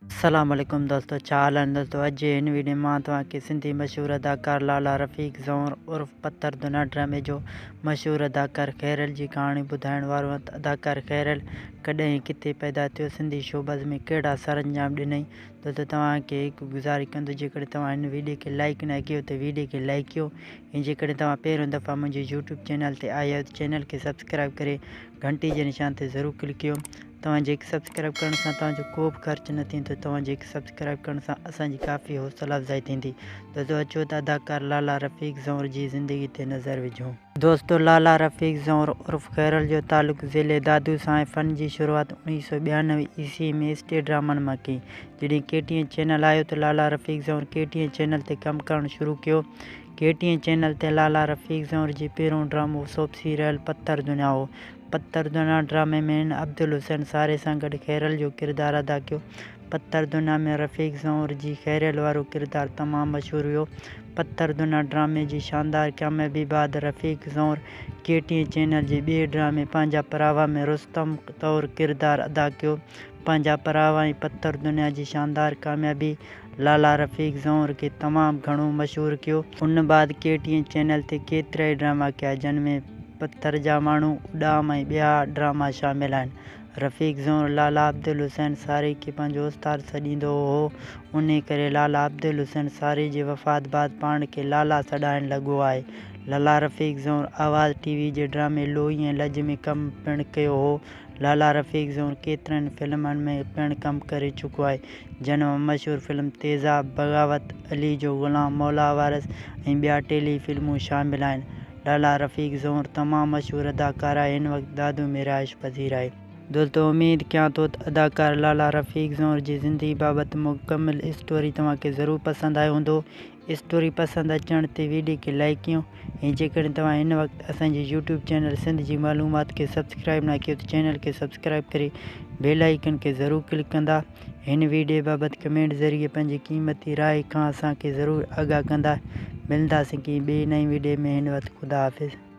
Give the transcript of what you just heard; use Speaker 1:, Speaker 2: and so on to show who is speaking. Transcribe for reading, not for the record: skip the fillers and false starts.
Speaker 1: अस्सलाम वालेकुम दोस्तों, छा हाल आहिनि दोस्तों। अॼु हिन वीडियो मां तव्हांखे सिंधी मशहूरु अदाकार लाला रफ़ीक ज़ोंर उर्फ़ पत्थर दुना ड्रामे जो मशहूरु अदाकार खैरल जी कहाणी ॿुधाइण वारो अदाकार खैरल कॾहिं किथे पैदा थियो, सिंधी शोबज़ में कहिड़ा सरंजाम ॾिनई। दोस्तों तव्हांखे हिकु गुज़ारिश कंदो, जेकॾहिं तव्हां हिन वीडियो खे लाइक न कयो त वीडियो खे लाइक कयो, ऐं जेकॾहिं तव्हां पहिरियों दफ़ा मुंहिंजे यूट्यूब चैनल ते आया आहियो त चैनल खे सब्सक्राइब करे घंटी जे निशान ते ज़रूरु क्लिक कयो। तव्हांजे हिकु सब्सक्राइब करण सां तव्हांजो को बि ख़र्चु न थींदो, तव्हांजे हिकु सब्सक्राइब करण सां असांजी काफ़ी हौसला अफ़ज़ाई थींदी। दोस्तों अचो त अदाकार लाला रफ़ीक ज़ोंर जी ज़िंदगी ते नज़र विझूं। दोस्तों लाला रफ़ीक ज़ोंर उर्फ़ खैरल जो तालुक़ ज़िले दादू सां ऐं फ़न जी शुरूआत 1992 ईस्वी में स्टेट ड्रामनि मां कई। जॾहिं KTN चैनल आयो त लाला रफ़ीक ज़ोंर KTN चैनल ते कमु करणु शुरू कयो। KTN चैनल ते लाला रफ़ीक ज़ोंर जी पहिरियों ड्रामो सोप सीरियल पत्थर दुना हो। पत्थर दुना ड्रामे में हिन अब्दुल हुसैन सारे सां गॾु खैरल जो किरदारु अदा कयो। पत्थर दुना में रफ़ीक ज़ोंर जी खैरल वारो किरदारु तमामु मशहूरु हुयो। पत्थर दुना ड्रामे जी शानदार कामयाबी बैदि रफ़ीक ज़ोंर KTN चैनल जे ॿिए ड्रामे पंहिंजा परावा में रुस्तम तौरु किरदारु अदा कयो। पंहिंजा परावा ऐं पत्थर दुना जी शानदार कामयाबी लाला रफ़ीक ज़ोंर खे तमामु घणो मशहूरु कयो। उन बैदि KTN चैनल ते केतिरा ई ड्रामा कया, जिन में पत्थर जा माण्हू, उॾाम ऐं ॿिया ड्रामा शामिल आहिनि। रफ़ीक ज़ोंर लाला अब्दुल हुसैन सारी खे पंहिंजो उस्तादु सॾींदो हो, उन करे लाला अब्दुल हुसैन सारी जे वफ़ात बैदि पाण खे लाला सॾाइण लॻो आहे। लाला रफ़ीक ज़ोंर आवाज़ TV जे ड्रामे लोई ऐं लज में कमु पिणु कयो हो। लाला रफ़ीक ज़ोंर केतिरनि फिल्मनि में पिणु कमु करे चुको आहे, जिन मां मशहूरु फिल्म तेज़ाब, बग़ावत, अली जो ग़ुलाम, मौला वारिस ऐं ॿिया टेली फिल्मूं शामिल आहिनि। लाला रफ़ीक ज़ोंर तमामु मशहूरु अदाकार आहे, हिन वक़्तु दादू में रिहाइश पज़ीर आहे। दोस्तों उम्मीद कयां थो त अदाकार लाला रफ़ीक ज़ोंर जी ज़िंदगी बाबति मुकमिल स्टोरी तव्हांखे ज़रूरु पसंदि आयो हूंदो। स्टोरी पसंदि अचण ते वीडियो खे लाइक कयो, ऐं जेकॾहिं तव्हां हिन वक़्तु असांजे यूट्यूब चैनल सिंध जी मालूमात खे सब्सक्राइब न कयो त चैनल खे सब्सक्राइब करे बेल आइकन खे ज़रूरु क्लिक कंदा। हिन वीडियो बाबति कमेंट ज़रिए पंहिंजी क़ीमती राय खां असांखे ज़रूरु आगाह कंदा। मिलंदासीं की ॿिए नई वीडियो में, हिन वक़्तु ख़ुदा हाफ़िज़।